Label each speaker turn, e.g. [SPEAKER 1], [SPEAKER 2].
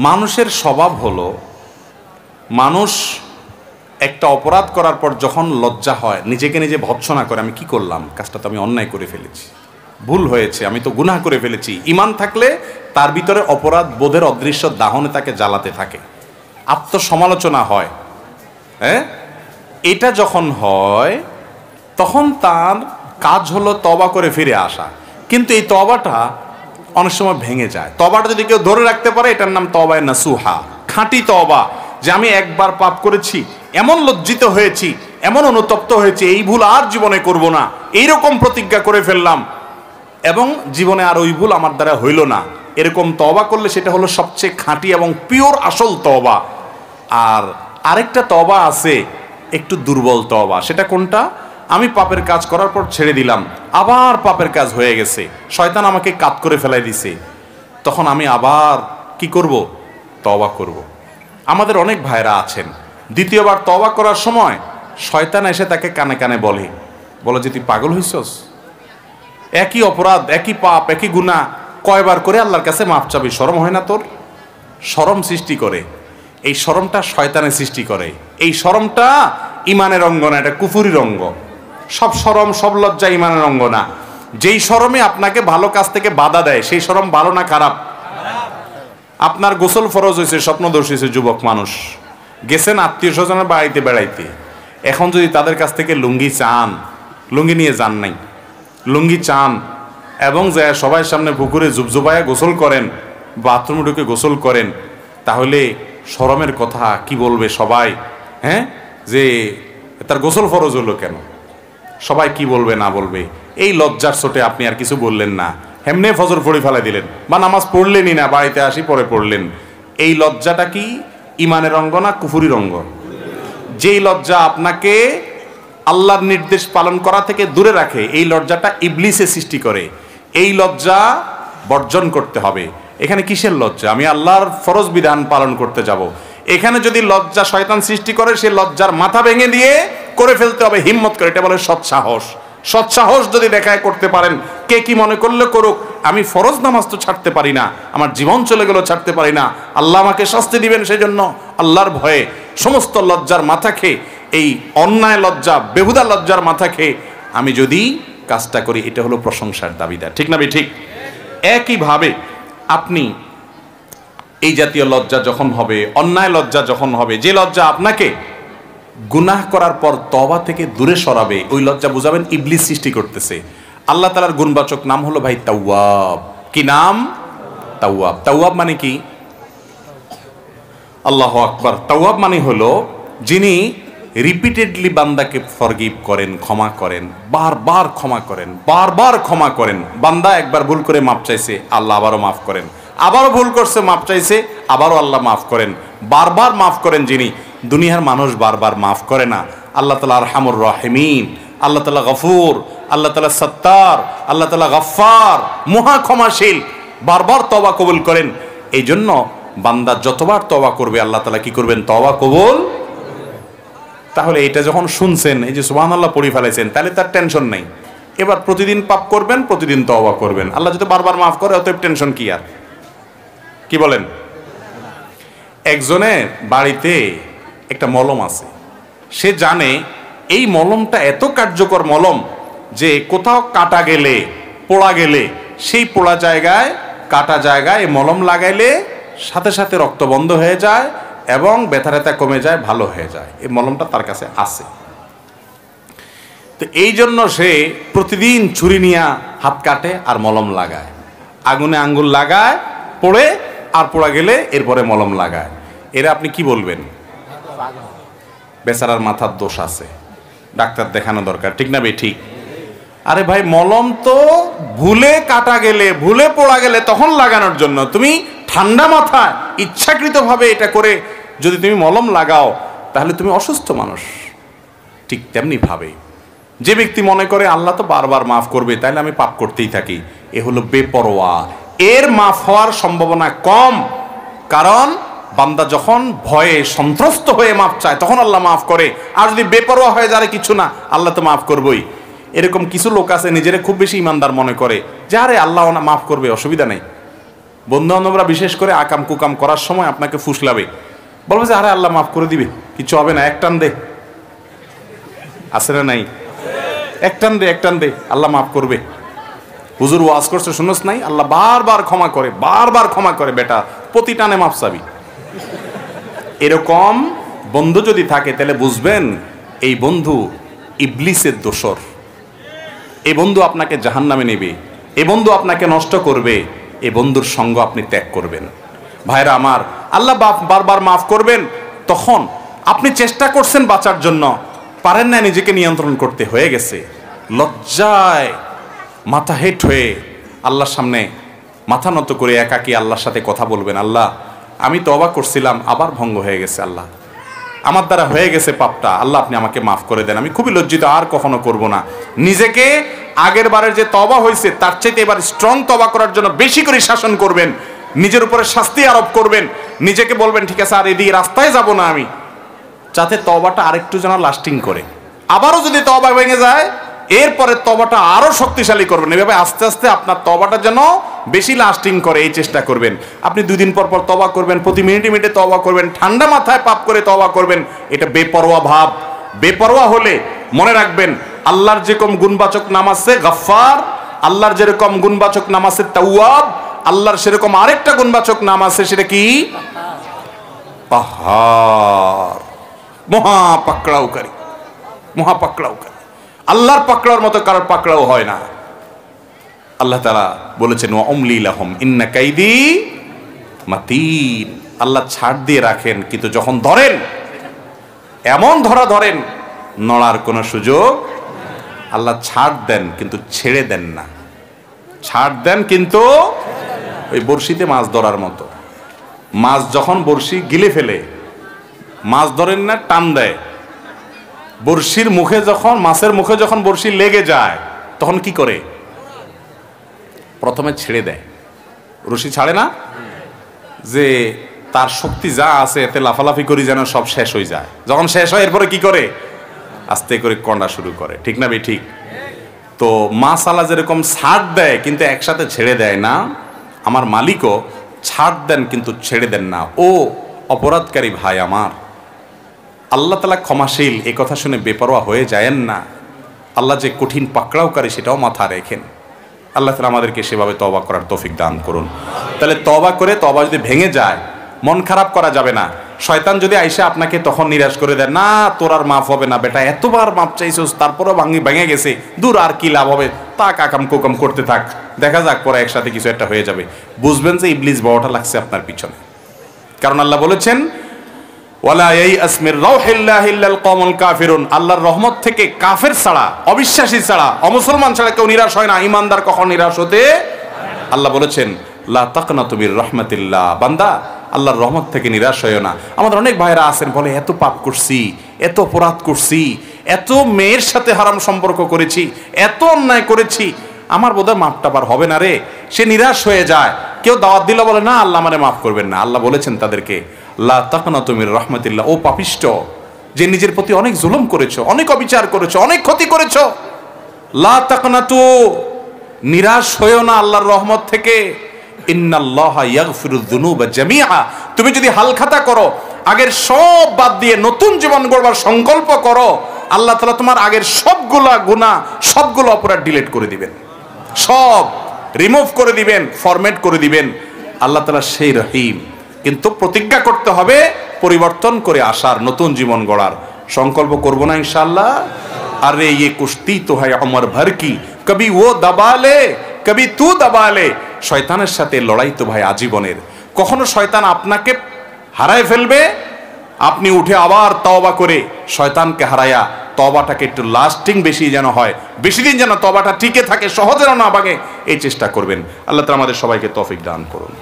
[SPEAKER 1] মানুষের স্বভাব হলো, মানুষ একটা অপরাধ করার পর যখন লজ্জা হয় নিজেকে নিজে ভৎসনা করে, আমি কি করলাম, কাজটা তো আমি অন্যায় করে ফেলেছি, ভুল হয়েছে, আমি তো গুনাহ করে ফেলেছি। ঈমান থাকলে তার ভিতরে অপরাধ বোধের অদৃশ্য দাহনে তাকে জ্বালাতে থাকে, আত্মসমালোচনা হয়। হ্যাঁ, এটা যখন হয় তখন তার কাজ হলো তওবা করে ফিরে আসা। কিন্তু এই তওবাটা অনেক সময় ভেঙে যায়। তওবাটা যদি কেউ ধরে রাখতে পারে, এটার নাম তওবায়ে নাসুহা, খাঁটি তওবা। যে আমি একবার পাপ করেছি, এমন লজ্জিত হয়েছি, এমন অনুতপ্ত হয়েছি, এই ভুল আর জীবনে করব না, এইরকম প্রতিজ্ঞা করে ফেললাম এবং জীবনে আর ওই ভুল আমার দ্বারা হইল না, এরকম তওবা করলে সেটা হলো সবচেয়ে খাঁটি এবং পিওর আসল তওবা। আর আরেকটা তওবা আছে একটু দুর্বল তওবা। সেটা কোনটা? আমি পাপের কাজ করার পর ছেড়ে দিলাম, আবার পাপের কাজ হয়ে গেছে, শয়তান আমাকে কাত করে ফেলাই দিছে, তখন আমি আবার কি করব? তওবা করব। আমাদের অনেক ভাইরা আছেন, দ্বিতীয়বার তওবা করার সময় শয়তান এসে তাকে কানে কানে বলে যে তুই পাগল হইছস, একই অপরাধ, একই পাপ, একই গুনাহ কয়বার করে আল্লাহর কাছে মাফ চাবি, শরম হয় না তোর? শরম সৃষ্টি করে। এই শরমটা শয়তানের সৃষ্টি করে। এই শরমটা ইমানের অঙ্গ না, এটা কুফুরির অঙ্গ। সব শরম, সব লজ্জা ইমানের অঙ্গ না। যেই শরমে আপনাকে ভালো কাজ থেকে বাধা দেয়, সেই শরম ভালো না খারাপ? আপনার গোসল ফরজ হয়েছে, স্বপ্নদোষ হয়েছে, যুবক মানুষ গেছেন আত্মীয় স্বজনের বাড়িতে বেড়াইতে, এখন যদি তাদের কাছ থেকে লুঙ্গি চান, লুঙ্গি নিয়ে যান নাই, লুঙ্গি চান এবং যায় সবাই সামনে পুকুরে জুবজুবায়া গোসল করেন, বাথরুমে ঢুকে গোসল করেন, তাহলে শরমের কথা কি বলবে সবাই? হ্যাঁ, যে তার গোসল ফরজ হলো কেন, সবাই কি বলবে না বলবে, এই লজ্জার চোটে আপনি আর কিছু বললেন না, হেমনে ফজর পড়ে ফেলা দিলেন বা নামাজ পড়লেনই না, বাড়িতে আসি পরে পড়লেন। এই লজ্জাটা কি ইমানের অঙ্গ না কুফুরির অঙ্গ? যেই লজ্জা আপনাকে আল্লাহর নির্দেশ পালন করা থেকে দূরে রাখে, এই লজ্জাটা ইবলিসে সৃষ্টি করে। এই লজ্জা বর্জন করতে হবে। এখানে কিসের লজ্জা? আমি আল্লাহর ফরজ বিধান পালন করতে যাব, এখানে যদি লজ্জা শয়তান সৃষ্টি করে, সে লজ্জার মাথা ভেঙে দিয়ে করে ফেলতে হবে, হিম্মত করে। এটা বলে সৎসাহস। সৎসাহস যদি দেখায় করতে পারেন, কে কি মনে করলে করুক, আমি ফরজ নামাজ তো ছাড়তে পারি না, আমার জীবন চলে গেল ছাড়তে পারি না, আল্লাহ আমাকে শাস্তি দিবেন, সেই জন্য আল্লাহর ভয়ে সমস্ত লজ্জার মাথা খেয়ে, এই অন্যায় লজ্জা, বেহুদা লজ্জার মাথা খেয়ে আমি যদি কাজটা করি, এটা হলো প্রশংসার দাবিদার। ঠিক না ঠিক? একইভাবে আপনি এই জাতীয় লজ্জা যখন হবে, অন্যায় লজ্জা যখন হবে, যে লজ্জা আপনাকে গুনাহ করার পর তওবা থেকে দূরে সরাবে, ওই লজ্জা বুঝাবেন ইবলিস সৃষ্টি করতেছে। আল্লাহ তাআলার গুণবাচক নাম হলো ভাই তাওয়াব। কি নাম? তাওয়াব। তাওয়াব মানে কি? আল্লাহু আকবার। তাওয়াব মানে হলো যিনি রিপিটেডলি বান্দাকে ফরগিভ করেন, ক্ষমা করেন, বারবার ক্ষমা করেন, বারবার ক্ষমা করেন। বান্দা একবার ভুল করে মাফ চাইছে, আল্লাহ আবারও মাফ করেন, আবারও ভুল করছে, মাফ চাইছে, আবারও আল্লাহ মাফ করেন, বারবার মাফ করেন যিনি। দুনিয়ার মানুষ বারবার মাফ করে না। আল্লাহ তাআলা আরহামুর রাহিমিন, আল্লাহ তাআলা গফুর, আল্লাহ তাআলা সত্তার, আল্লাহ তাআলা গফফার, মহা ক্ষমাশীল, বারবার তওবা কবুল করেন। এই জন্য বান্দা যতবার তওবা করবে, আল্লাহ তাআলা কি করবেন? তওবা কবুল। তাহলে এটা যখন শুনছেন, এই যে সুবহানাল্লাহ পড়ে ফেলেছেন, তাহলে তার টেনশন নেই। এবার প্রতিদিন পাপ করবেন, প্রতিদিন তওবা করবেন, আল্লাহ যদি বারবার মাফ করে, অতএব টেনশন কি আর? কি বলেন? একজনের বাড়িতে একটা মলম আছে, সে জানে এই মলমটা এত কার্যকর মলম যে কোথাও কাটা গেলে, পোড়া গেলে, সেই পোড়া জায়গায়, কাটা জায়গায় এই মলম লাগাইলে সাথে সাথে রক্ত বন্ধ হয়ে যায় এবং ব্যথা ট্যাথা কমে যায়, ভালো হয়ে যায়। এই মলমটা তার কাছে আছে। তো এই জন্য সে প্রতিদিন ছুরি নিয়ে হাত কাটে আর মলম লাগায়, আগুনে আঙ্গুল লাগায়, পোড়ে, আর পোড়া গেলে এরপরে মলম লাগায়। এরা আপনি কি বলবেন? বেচারার মাথার দোষ আছে, ডাক্তার দেখানো দরকার। ঠিক না বে ঠিক? আরে ভাই, মলম তো ভুলে কাটা গেলে, ভুলে পোড়া গেলে তখন লাগানোর জন্য। তুমি ঠান্ডা মাথায় ইচ্ছাকৃতভাবে এটা করে যদি তুমি মলম লাগাও, তাহলে তুমি অসুস্থ মানুষ। ঠিক তেমনি ভাবে যে ব্যক্তি মনে করে আল্লাহ তো বারবার মাফ করবে, তাহলে আমি পাপ করতেই থাকি, এ হলো বেপরোয়া। এর মাফ হওয়ার সম্ভাবনা কম, কারণ বান্দা যখন ভয়ে সন্ত্রস্ত হয়ে মাফ চায়, তখন আল্লাহ মাফ করে। আর যদি বেপরোয়া হয়ে যায়, কিছু না, আল্লাহ তো মাফ করবই। এরকম কিছু লোক আছে নিজেরা খুব বেশি ইমানদার মনে করে যে আরে আল্লাহ মাফ করবে, অসুবিধা নেই। বন্ধু বান্ধবরা বিশেষ করে আকাম কুকাম করার সময় আপনাকে ফুসলাবে, বলবে যে আরে আল্লাহ মাফ করে দিবে, কিছু হবে না, এক টান দে। আছে না নাই? এক টান দে, আল্লাহ মাফ করবে। হুজুর ওয়াজ করছে শুনোস নাই, আল্লাহ বারবার ক্ষমা করে, বারবার ক্ষমা করে, বেটা প্রতি টানে মাফ চাবি। এরকম বন্ধু যদি থাকে তাহলে বুঝবেন এই বন্ধু ইবলিসের দোসর। এই বন্ধু আপনাকে জাহান্নামে নেবে, এই বন্ধু আপনাকে নষ্ট করবে, এই বন্ধুর সঙ্গ আপনি ত্যাগ করবেন। ভাইরা আমার, আল্লাহ বারবার মাফ করবেন, তখন আপনি চেষ্টা করছেন বাঁচার জন্য, পারেন না, নিজেকে নিয়ন্ত্রণ করতে, হয়ে গেছে, লজ্জায় মাথা হেট হয়ে আল্লাহর সামনে মাথা নত করে একাকী আল্লাহর সাথে কথা বলবেন, আল্লাহ আমি তওবা করছিলাম, আবার ভঙ্গ হয়ে গেছে, আল্লাহ আমার দ্বারা হয়ে গেছে পাপটা, আল্লাহ আপনি আমাকে মাফ করে দেন, আমি খুবই লজ্জিত, আর কখনো করব না। নিজেকে আগের বারের যে তওবা হয়েছে তার চাইতে এবার স্ট্রং তওবা করার জন্য বেশি করে শাসন করবেন, নিজের উপরে শাস্তি আরোপ করবেন, নিজেকে বলবেন ঠিক আছে আর এদিকে রাস্তায় যাব না আমি, যাতে তওবাটা আরেকটু যেন লাস্টিং করে। আবারও যদি তওবা ভেঙে যায়, এরপরে তওবাটা আরো শক্তিশালী করবেন। এভাবে আস্তে আস্তে আপনার তওবাটা যেন বেশি লাস্টিং করে এই চেষ্টা করবেন। আপনি 2 দিন পর পর তওবা করবেন, প্রতি মিনিটে মিনিটে তওবা করবেন, ঠান্ডা মাথায় পাপ করে তওবা করবেন। এটা বেপরোয়া ভাব। বেপরোয়া হলে মনে রাখবেন আল্লাহর যেরকম গুণবাচক নাম আছে গফফার, আল্লাহর যেরকম গুণবাচক নাম আছে তাওয়াব, আল্লাহর সেরকম আরেকটা গুণবাচক নাম আছে, সেটা কি? পাহাড়, মহাপাকড়াওকারী। মহাপাকড়াওকারী, আল্লাহর পাকড়াওর মতো কারোর পাকড়াও হয় না। আল্লাহ তাআলা বলেছেন ওয়া উমলি লাহুম ইন্না কাইদি মাতিন। আল্লাহ ছাড় দিয়ে রাখেন, কিন্তু যখন ধরেন এমন ধরেন নড়ার কোনো সুযোগ। আল্লাহ ছাড় দেন কিন্তু ছেড়ে দেন না, ছাড় দেন কিন্তু ওই বড়শিতে মাছ ধরার মতো। মাছ যখন বড়শি গিলে ফেলে, মাছ ধরেন না, টান দেয়, বড়শির মুখে যখন, মাছের মুখে যখন বড়শি লেগে যায় তখন কি করে? প্রথমে ছেড়ে দেয়, রশি ছাড়ে না, যে তার শক্তি যা আছে এতে লাফালাফি করি যেন সব শেষ হয়ে যায়। যখন শেষ হয় এরপরে কি করে? আস্তে করে কন্ডা শুরু করে, ঠিক না ভাই? ঠিক। তো মাছ আলা যেরকম ছাড় দেয় কিন্তু একসাথে ছেড়ে দেয় না, আমার মালিকও ছাড় দেন কিন্তু ছেড়ে দেন না। ও অপরাধকারী ভাই আমার, আল্লাহ তাআলা ক্ষমাশীল, এই কথা শুনে বেপরোয়া হয়ে যায়েন না। আল্লাহ যে কঠিন পাকড়াওকারী সেটাও মাথা রেখেন। আল্লাহ তাআলা আমাদেরকে সেভাবে তওবা করার তৌফিক দান করুন। তাহলে তওবা করে, তওবা যদি ভেঙে যায়, মন খারাপ করা যাবে না। শয়তান যদি আইসা আপনাকে তখন নিরাশ করে দেয়, না তোর আর মাফ হবে না বেটা, এতবার মাপ চাইছিস তারপরও ভেঙে গেছে, দূর আর কি লাভ হবে, তা কাকাম কোকাম করতে থাক, দেখা যাক পরে একসাথে কিছু একটা হয়ে যাবে। বুঝবেন যে ইবলিস বড়টা লাগছে আপনার পিছনে। কারণ আল্লাহ বলেছেন ওয়ালা ইয়াইআস মির রাউহিল্লাহি ইল্লাল কওমুল কাফিরুন, আল্লাহর রহমত থেকে কাফের ছাড়া, অবিশ্বাসী ছাড়া, অমুসলমান ছাড়া কেউ নিরাশ হয় না। ঈমানদার কখন নিরাশ হতে? আল্লাহ বলেছেন লা তাকনাতু মির রাহমাতিল্লাহ, বান্দা আল্লাহর রহমত থেকে নিরাশ হয়ো না। আমাদের অনেক ভাইরা আছেন বলে এত পাপ করছি, এত অপরাধ করছি, এত মেয়ের সাথে হারাম সম্পর্ক করেছি, এত অন্যায় করেছি, আমার বোধহয় মাফটা বার হবে না রে। সে নিরাশ হয়ে যায়। কেউ দাওয়াত দিলে বলে না আল্লাহ আমারে মাফ করবেন না। আল্লাহ বলেছেন তাদেরকে লা তাকনাতু মির রাহমাতিল্লাহ, ও পাপিষ্ঠ, যে নিজের প্রতি অনেক জুলুম করেছো, অনেক অবিচার করেছো, অনেক ক্ষতি করেছো, লা তাকনাতু, নিরাশ হয়ো না আল্লাহর রহমত থেকে। ইন্নাল্লাহা ইয়াগফিরুয যুনুবা জামিআ, তুমি যদি হালখাতা করো, আগের সব বাদ দিয়ে নতুন জীবন গড়বার সংকল্প করো, আল্লাহ তাআলা তোমার আগের সবগুলা গুনাহ, সবগুলো অপরাধ ডিলিট করে দিবেন, সব রিমুভ করে দিবেন, ফরম্যাট করে দিবেন। আল্লাহ তাআলা সেই রহিম। কিন্তু প্রতিজ্ঞা করতে হবে পরিবর্তন করে আসার, নতুন জীবন গড়ার সংকল্প করব না ইনশাআল্লাহ। আরে ये कुश्ती तो है उम्र भर की, कभी वो दबा ले कभी तू दबा ले। শয়তানের সাথে লড়াই তো ভাই আজীবনের। কখনো শয়তান আপনাকে হারায় ফেলবে, আপনি উঠে আবার তওবা করে শয়তানকে হারায়া তওবাটাকে একটু লাস্টিং বেশি যেন হয়, বেশি দিন যেন তওবাটা টিকে থাকে, সহজে না ভাঙে, এই চেষ্টা করবেন। আল্লাহ তাআলা আমাদের সবাইকে তৌফিক দান করুন।